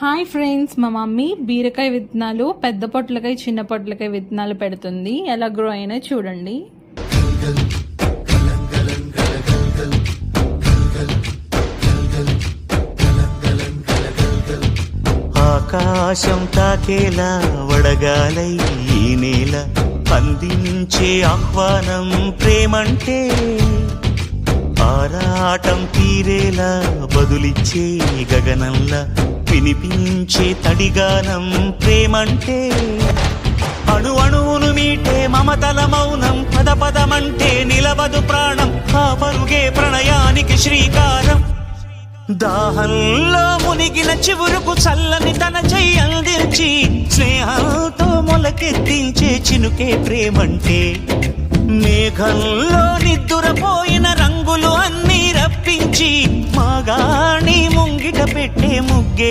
Hi friends, మా mummy బీరకాయ విత్తనాలు పెద్ద పొట్లకాయ చిన్న పొట్లకాయ విత్తనాలు పెడుతుంది. ఎలా గ్రో అయినా చూడండి. ఆకాశం తాకేలా వడగాలై ఈ నేల అందించే ఆహ్వానం ప్రేమంటే, ఆరాటం తీరేలా బదులిచ్చే గగనంలా వినిపించే తడిగానం ప్రేమంటే, అణు అణువును మీటే మమతల మౌనం పద పదమంటే నిలవదు ప్రాణం, ఆ పరుగే ప్రణయానికి శ్రీకారం. దాహంలో మునిగిన చివురుకు చల్లని తన చెయ్యి అందించి స్నేహంతో మొలకెత్తించే చినుకే ప్రేమంటే, మేఘంలో నిద్దురపోయిన రంగులు అన్నీ రప్పించి మాగాణి ముంగిట పెట్టే ముగ్గే